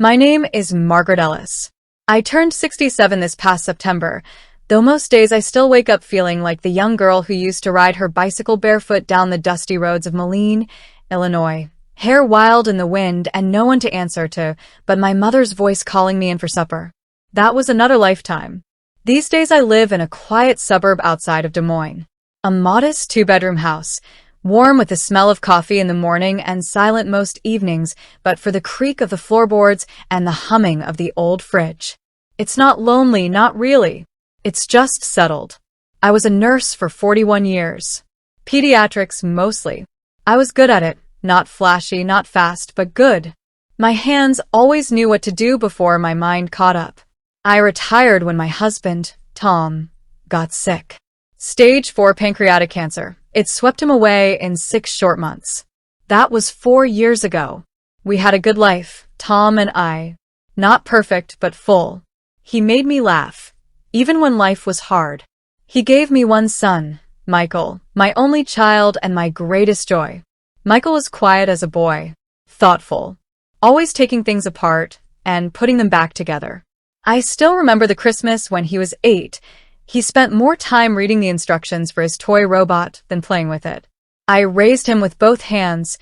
My name is Margaret Ellis. I turned 67 this past September, though most days I still wake up feeling like the young girl who used to ride her bicycle barefoot down the dusty roads of Moline, Illinois. Hair wild in the wind and no one to answer to, but my mother's voice calling me in for supper. That was another lifetime. These days I live in a quiet suburb outside of Des Moines. A modest two-bedroom house, warm with the smell of coffee in the morning and silent most evenings, but for the creak of the floorboards and the humming of the old fridge. It's not lonely, not really. It's just settled. I was a nurse for 41 years. Pediatrics mostly. I was good at it, not flashy, not fast, but good. My hands always knew what to do before my mind caught up. I retired when my husband, Tom, got sick. Stage 4 pancreatic cancer. It swept him away in 6 short months. That was 4 years ago. We had a good life, Tom and I. Not perfect, but full. He made me laugh, even when life was hard. He gave me one son, Michael, my only child and my greatest joy. Michael was quiet as a boy, thoughtful, always taking things apart and putting them back together. I still remember the Christmas when he was 8. He spent more time reading the instructions for his toy robot than playing with it. I raised him with both hands,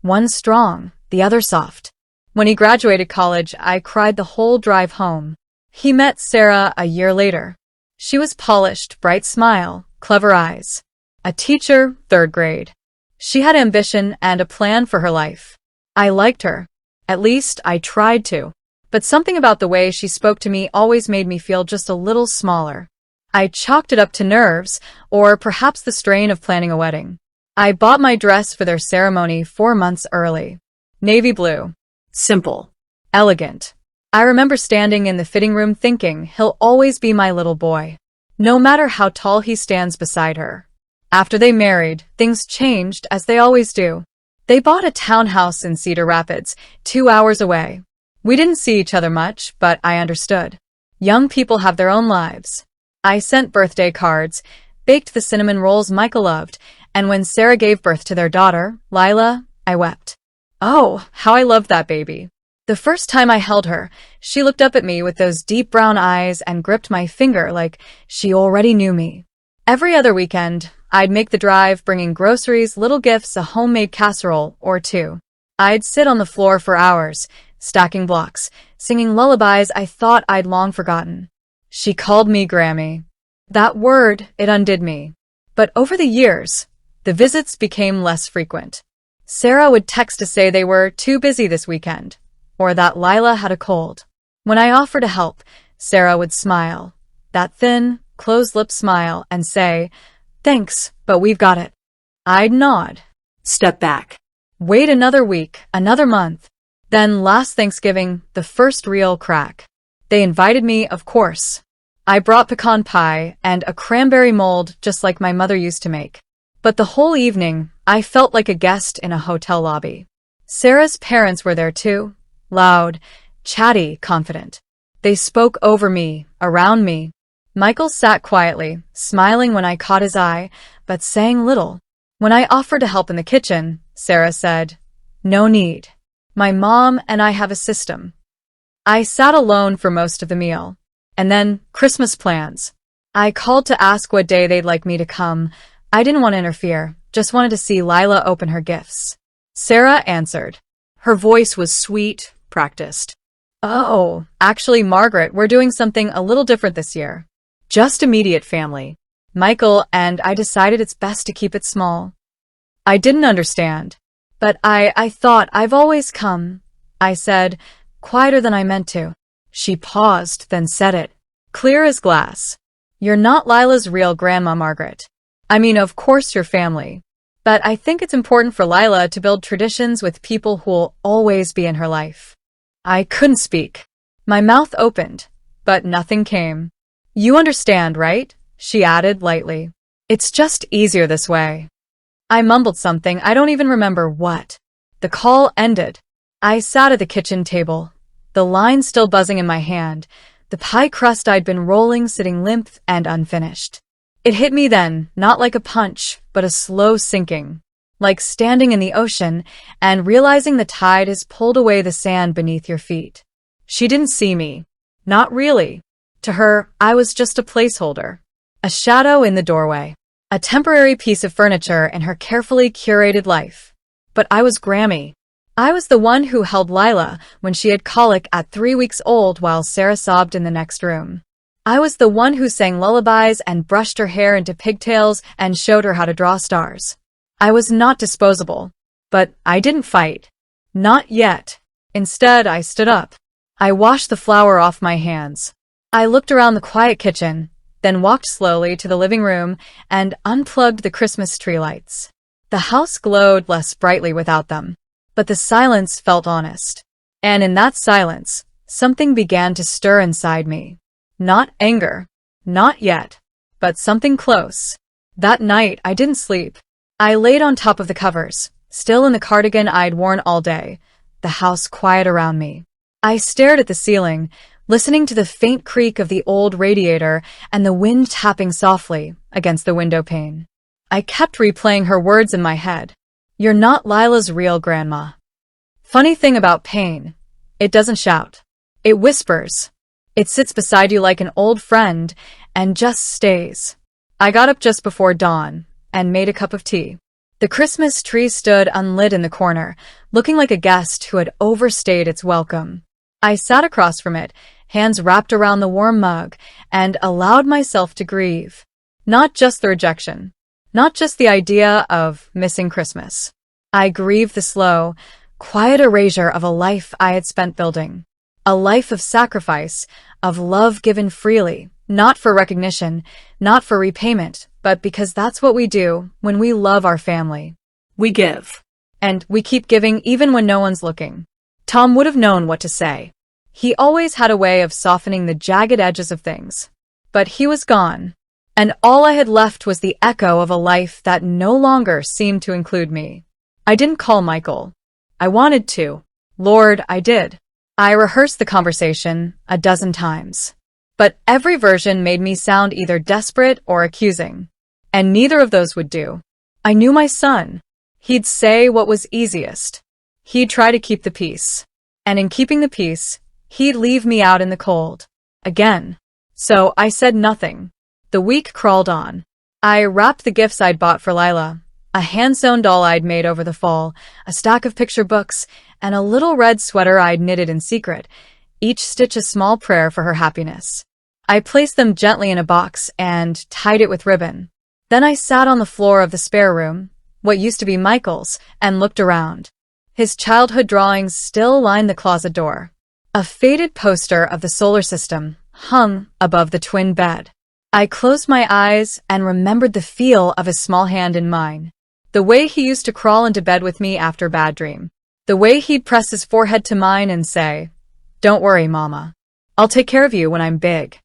one strong, the other soft. When he graduated college, I cried the whole drive home. He met Sarah a year later. She was polished, bright smile, clever eyes. A teacher, 3rd grade. She had ambition and a plan for her life. I liked her. At least, I tried to. But something about the way she spoke to me always made me feel just a little smaller. I chalked it up to nerves, or perhaps the strain of planning a wedding. I bought my dress for their ceremony 4 months early. Navy blue. Simple. Elegant. I remember standing in the fitting room thinking, he'll always be my little boy, no matter how tall he stands beside her. After they married, things changed as they always do. They bought a townhouse in Cedar Rapids, 2 hours away. We didn't see each other much, but I understood. Young people have their own lives. I sent birthday cards, baked the cinnamon rolls Michael loved, and when Sarah gave birth to their daughter, Lila, I wept. Oh, how I loved that baby. The first time I held her, she looked up at me with those deep brown eyes and gripped my finger like she already knew me. Every other weekend, I'd make the drive, bringing groceries, little gifts, a homemade casserole or 2. I'd sit on the floor for hours, stacking blocks, singing lullabies I thought I'd long forgotten. She called me Grammy. That word, it undid me. But over the years, the visits became less frequent. Sarah would text to say they were too busy this weekend, or that Lila had a cold. When I offered to help, Sarah would smile, that thin, closed-lip smile, and say, "Thanks, but we've got it." I'd nod, step back, wait another week, another month. Then last Thanksgiving, the first real crack. They invited me, of course. I brought pecan pie and a cranberry mold just like my mother used to make. But the whole evening, I felt like a guest in a hotel lobby. Sarah's parents were there too, loud, chatty, confident. They spoke over me, around me. Michael sat quietly, smiling when I caught his eye, but saying little. When I offered to help in the kitchen, Sarah said, "No need. My mom and I have a system." I sat alone for most of the meal. And then, Christmas plans. I called to ask what day they'd like me to come. I didn't want to interfere, just wanted to see Lila open her gifts. Sarah answered. Her voice was sweet, practiced. "Oh, actually, Margaret, we're doing something a little different this year. Just immediate family. Michael and I decided it's best to keep it small." I didn't understand. But I thought I've always come, I said, quieter than I meant to. She paused, then said it, clear as glass. "You're not Lila's real grandma, Margaret. I mean, of course you're family. But I think it's important for Lila to build traditions with people who'll always be in her life." I couldn't speak. My mouth opened, but nothing came. "You understand, right?" she added lightly. "It's just easier this way." I mumbled something, I don't even remember what. The call ended. I sat at the kitchen table, the line still buzzing in my hand, the pie crust I'd been rolling sitting limp and unfinished. It hit me then, not like a punch, but a slow sinking, like standing in the ocean and realizing the tide has pulled away the sand beneath your feet. She didn't see me. Not really. To her, I was just a placeholder. A shadow in the doorway. A temporary piece of furniture in her carefully curated life. But I was Grammy. I was the one who held Lila when she had colic at 3 weeks old while Sarah sobbed in the next room. I was the one who sang lullabies and brushed her hair into pigtails and showed her how to draw stars. I was not disposable. But I didn't fight. Not yet. Instead, I stood up. I washed the flour off my hands. I looked around the quiet kitchen, then walked slowly to the living room and unplugged the Christmas tree lights. The house glowed less brightly without them, but the silence felt honest. And in that silence, something began to stir inside me. Not anger. Not yet. But something close. That night, I didn't sleep. I laid on top of the covers, still in the cardigan I'd worn all day, the house quiet around me. I stared at the ceiling, listening to the faint creak of the old radiator and the wind tapping softly against the window pane. I kept replaying her words in my head. You're not Lila's real grandma. Funny thing about pain, it doesn't shout. It whispers. It sits beside you like an old friend and just stays. I got up just before dawn and made a cup of tea. The Christmas tree stood unlit in the corner, looking like a guest who had overstayed its welcome. I sat across from it, hands wrapped around the warm mug, and allowed myself to grieve. Not just the rejection. Not just the idea of missing Christmas. I grieved the slow, quiet erasure of a life I had spent building. A life of sacrifice, of love given freely, not for recognition, not for repayment, but because that's what we do when we love our family. We give. And we keep giving even when no one's looking. Tom would have known what to say. He always had a way of softening the jagged edges of things. But he was gone. And all I had left was the echo of a life that no longer seemed to include me. I didn't call Michael. I wanted to. Lord, I did. I rehearsed the conversation a dozen times. But every version made me sound either desperate or accusing. And neither of those would do. I knew my son. He'd say what was easiest. He'd try to keep the peace. And in keeping the peace, he'd leave me out in the cold. Again. So I said nothing. The week crawled on. I wrapped the gifts I'd bought for Lila, a hand-sewn doll I'd made over the fall, a stack of picture books, and a little red sweater I'd knitted in secret, each stitch a small prayer for her happiness. I placed them gently in a box and tied it with ribbon. Then I sat on the floor of the spare room, what used to be Michael's, and looked around. His childhood drawings still lined the closet door. A faded poster of the solar system hung above the twin bed. I closed my eyes and remembered the feel of his small hand in mine. The way he used to crawl into bed with me after a bad dream. The way he'd press his forehead to mine and say, "Don't worry, Mama. I'll take care of you when I'm big."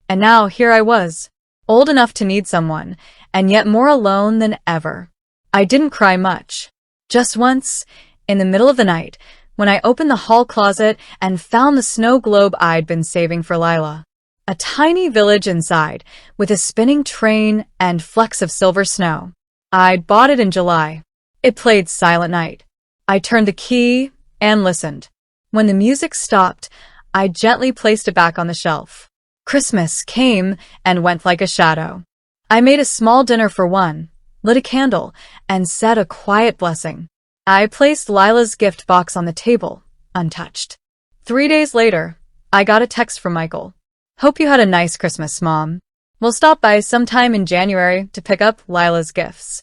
And now here I was, old enough to need someone, and yet more alone than ever. I didn't cry much. Just once, in the middle of the night, when I opened the hall closet and found the snow globe I'd been saving for Lila. A tiny village inside, with a spinning train and flecks of silver snow. I'd bought it in July. It played Silent Night. I turned the key and listened. When the music stopped, I gently placed it back on the shelf. Christmas came and went like a shadow. I made a small dinner for one, lit a candle, and said a quiet blessing. I placed Lila's gift box on the table, untouched. 3 days later, I got a text from Michael. "Hope you had a nice Christmas, Mom. We'll stop by sometime in January to pick up Lila's gifts."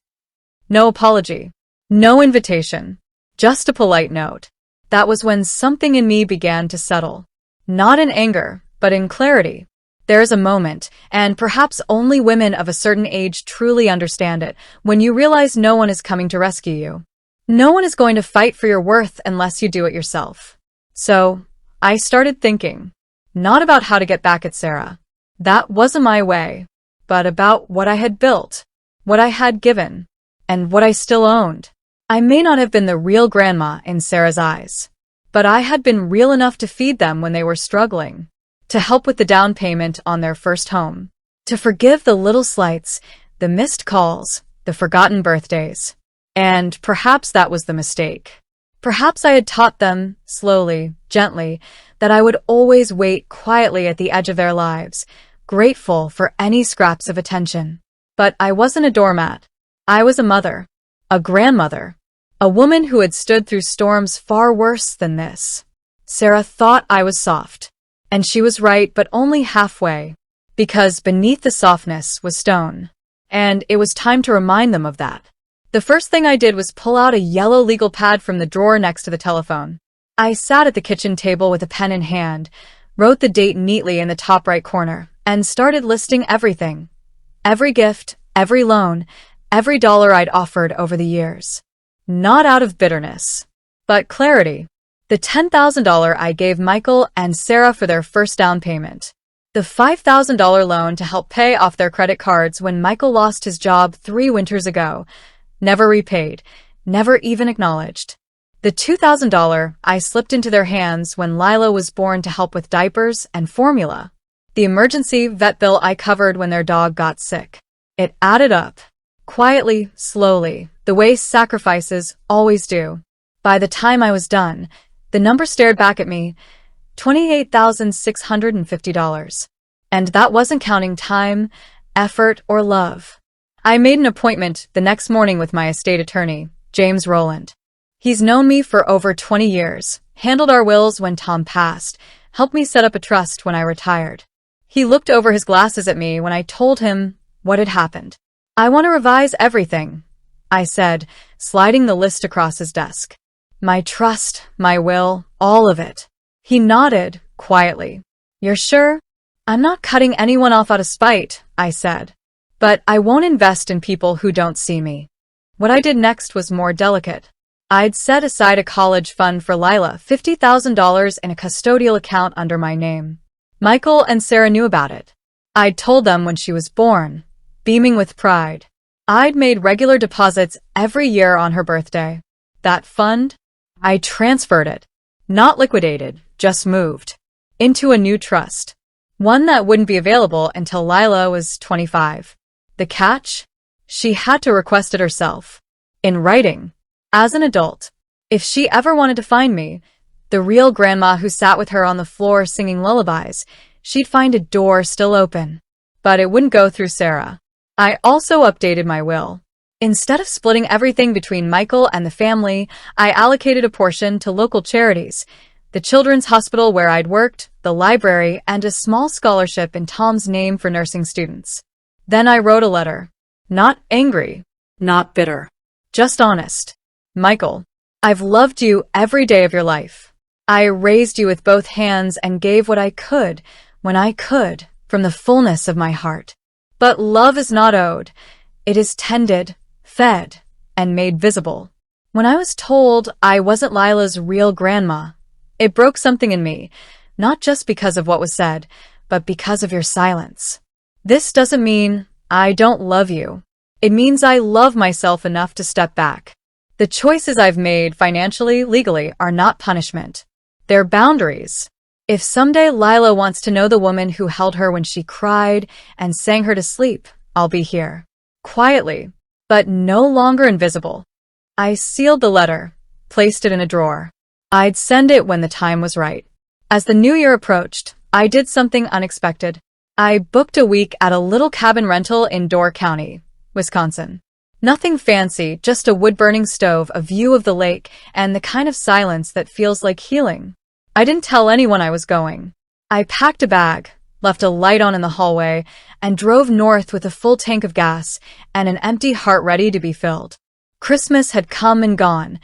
No apology. No invitation. Just a polite note. That was when something in me began to settle. Not in anger, but in clarity. There's a moment, and perhaps only women of a certain age truly understand it, when you realize no one is coming to rescue you. No one is going to fight for your worth unless you do it yourself. So, I started thinking. Not about how to get back at Sarah. That wasn't my way. But about what I had built, what I had given, and what I still owned. I may not have been the real grandma in Sarah's eyes, but I had been real enough to feed them when they were struggling, to help with the down payment on their first home, to forgive the little slights, the missed calls, the forgotten birthdays. And perhaps that was the mistake. Perhaps I had taught them, slowly, gently, that I would always wait quietly at the edge of their lives, grateful for any scraps of attention. But I wasn't a doormat. I was a mother, a grandmother, a woman who had stood through storms far worse than this. Sarah thought I was soft. And she was right, but only halfway. Because beneath the softness was stone. And it was time to remind them of that. The first thing I did was pull out a yellow legal pad from the drawer next to the telephone. I sat at the kitchen table with a pen in hand, wrote the date neatly in the top right corner, and started listing everything. Every gift, every loan, every dollar I'd offered over the years. Not out of bitterness, but clarity. The $10,000 I gave Michael and Sarah for their first down payment. The $5,000 loan to help pay off their credit cards when Michael lost his job 3 winters ago. Never repaid, never even acknowledged. The $2,000 I slipped into their hands when Lila was born to help with diapers and formula. The emergency vet bill I covered when their dog got sick. It added up. Quietly, slowly, the way sacrifices always do. By the time I was done, the number stared back at me, $28,650. And that wasn't counting time, effort, or love. I made an appointment the next morning with my estate attorney, James Rowland. He's known me for over 20 years, handled our wills when Tom passed, helped me set up a trust when I retired. He looked over his glasses at me when I told him what had happened. I want to revise everything, I said, sliding the list across his desk. My trust, my will, all of it. He nodded, quietly. You're sure? I'm not cutting anyone off out of spite, I said. But I won't invest in people who don't see me. What I did next was more delicate. I'd set aside a college fund for Lila, $50,000 in a custodial account under my name. Michael and Sarah knew about it. I'd told them when she was born, beaming with pride. I'd made regular deposits every year on her birthday. That fund? I transferred it. Not liquidated, just moved. Into a new trust. One that wouldn't be available until Lila was 25. The catch? She had to request it herself. In writing. As an adult. If she ever wanted to find me, the real grandma who sat with her on the floor singing lullabies, she'd find a door still open. But it wouldn't go through Sarah. I also updated my will. Instead of splitting everything between Michael and the family, I allocated a portion to local charities, the children's hospital where I'd worked, the library, and a small scholarship in Tom's name for nursing students. Then I wrote a letter. Not angry, not bitter, just honest. Michael, I've loved you every day of your life. I raised you with both hands and gave what I could, when I could, from the fullness of my heart. But love is not owed. It is tended, fed, and made visible. When I was told I wasn't Lila's real grandma, it broke something in me, not just because of what was said, but because of your silence. This doesn't mean I don't love you. It means I love myself enough to step back. The choices I've made financially, legally, are not punishment. They're boundaries. If someday Lila wants to know the woman who held her when she cried and sang her to sleep, I'll be here. Quietly, but no longer invisible. I sealed the letter, placed it in a drawer. I'd send it when the time was right. As the new year approached, I did something unexpected. I booked a week at a little cabin rental in Door County, Wisconsin. Nothing fancy, just a wood-burning stove, a view of the lake, and the kind of silence that feels like healing. I didn't tell anyone I was going. I packed a bag, left a light on in the hallway, and drove north with a full tank of gas and an empty heart ready to be filled. Christmas had come and gone,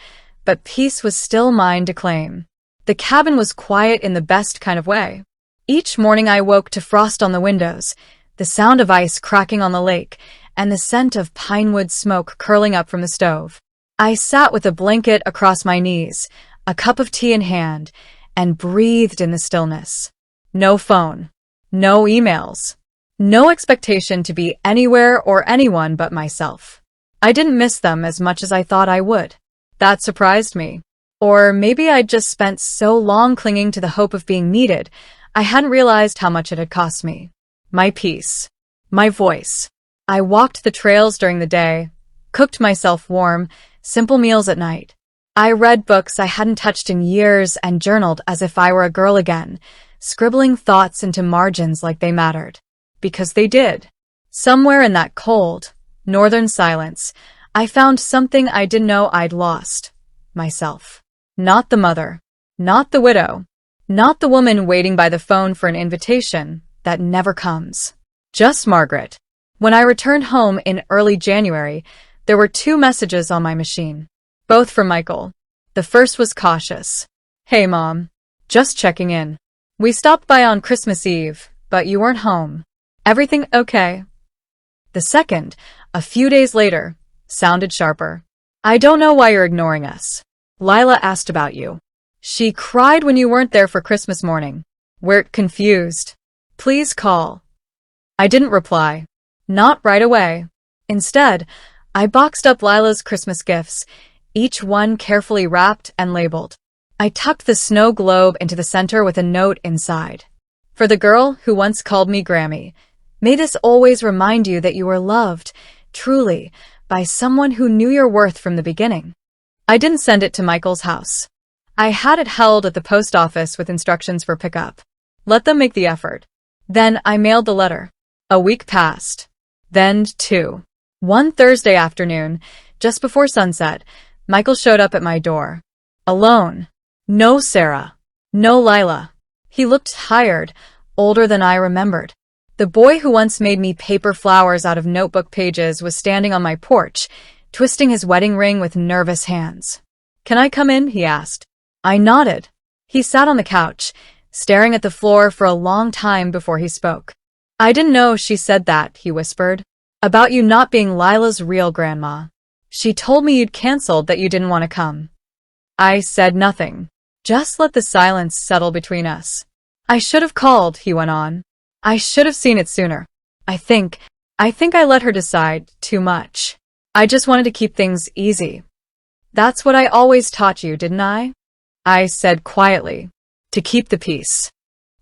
but peace was still mine to claim. The cabin was quiet in the best kind of way. Each morning I woke to frost on the windows, the sound of ice cracking on the lake, and the scent of pine wood smoke curling up from the stove. I sat with a blanket across my knees, a cup of tea in hand, and breathed in the stillness. No phone. No emails. No expectation to be anywhere or anyone but myself. I didn't miss them as much as I thought I would. That surprised me. Or maybe I'd just spent so long clinging to the hope of being needed, I hadn't realized how much it had cost me. My peace. My voice. I walked the trails during the day, cooked myself warm, simple meals at night. I read books I hadn't touched in years and journaled as if I were a girl again, scribbling thoughts into margins like they mattered. Because they did. Somewhere in that cold, northern silence, I found something I didn't know I'd lost. Myself. Not the mother. Not the widow. Not the woman waiting by the phone for an invitation that never comes. Just Margaret. When I returned home in early January, there were 2 messages on my machine. Both from Michael. The first was cautious. "Hey, Mom. Just checking in. We stopped by on Christmas Eve, but you weren't home. Everything okay?" The second, a few days later, sounded sharper. "I don't know why you're ignoring us. Lila asked about you. She cried when you weren't there for Christmas morning. We're confused. Please call." I didn't reply. Not right away. Instead, I boxed up Lila's Christmas gifts, each one carefully wrapped and labeled. I tucked the snow globe into the center with a note inside. "For the girl who once called me Grammy, may this always remind you that you were loved, truly, by someone who knew your worth from the beginning." I didn't send it to Michael's house. I had it held at the post office with instructions for pickup. Let them make the effort. Then I mailed the letter. A week passed. Then 2. One Thursday afternoon, just before sunset, Michael showed up at my door. Alone. No Sarah. No Lila. He looked tired, older than I remembered. The boy who once made me paper flowers out of notebook pages was standing on my porch, twisting his wedding ring with nervous hands. "Can I come in?" he asked. I nodded. He sat on the couch, staring at the floor for a long time before he spoke. "I didn't know she said that," he whispered. "About you not being Lila's real grandma. She told me you'd canceled, that you didn't want to come." I said nothing. Just let the silence settle between us. "I should have called," he went on. "I should have seen it sooner. I think I let her decide too much. I just wanted to keep things easy." "That's what I always taught you, didn't I?" I said quietly. "To keep the peace."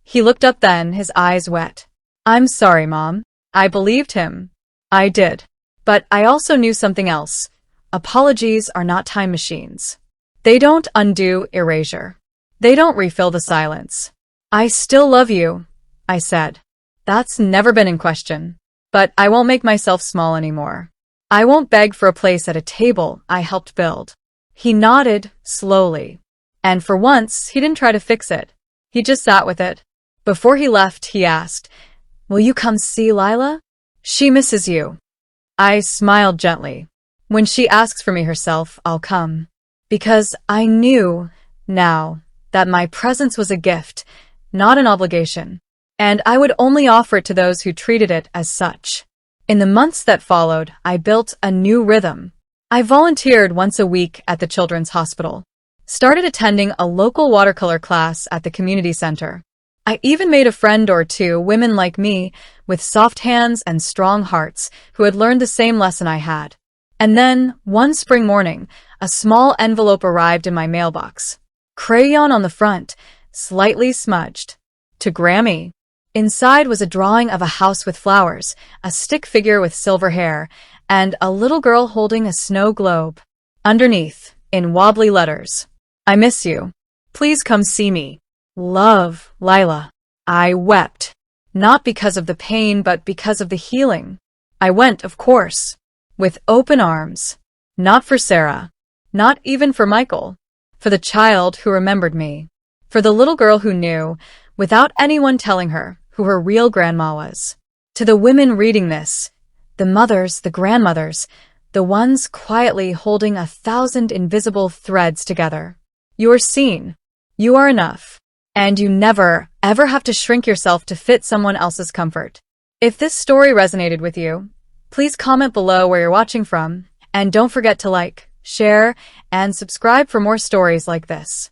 He looked up then, his eyes wet. "I'm sorry, Mom." I believed him. I did. But I also knew something else. Apologies are not time machines. They don't undo erasure. They don't refill the silence. "I still love you," I said. "That's never been in question. But I won't make myself small anymore. I won't beg for a place at a table I helped build." He nodded, slowly. And for once, he didn't try to fix it. He just sat with it. Before he left, he asked, "Will you come see Lila? She misses you." I smiled gently. "When she asks for me herself, I'll come." Because I knew, now, that my presence was a gift, not an obligation. And I would only offer it to those who treated it as such. In the months that followed, I built a new rhythm. I volunteered once a week at the Children's Hospital. Started attending a local watercolor class at the community center. I even made a friend or 2, women like me, with soft hands and strong hearts, who had learned the same lesson I had. And then, one spring morning, a small envelope arrived in my mailbox. Crayon on the front, slightly smudged. To Grammy. Inside was a drawing of a house with flowers, a stick figure with silver hair, and a little girl holding a snow globe. Underneath, in wobbly letters, "I miss you. Please come see me. Love, Lila." I wept. Not because of the pain, but because of the healing. I went, of course, with open arms. Not for Sarah. Not even for Michael. For the child who remembered me. For the little girl who knew, without anyone telling her, who her real grandma was. To the women reading this, the mothers, the grandmothers, the ones quietly holding 1,000 invisible threads together. You are seen. You are enough. And you never, ever have to shrink yourself to fit someone else's comfort. If this story resonated with you, please comment below where you're watching from, and don't forget to like, share, and subscribe for more stories like this.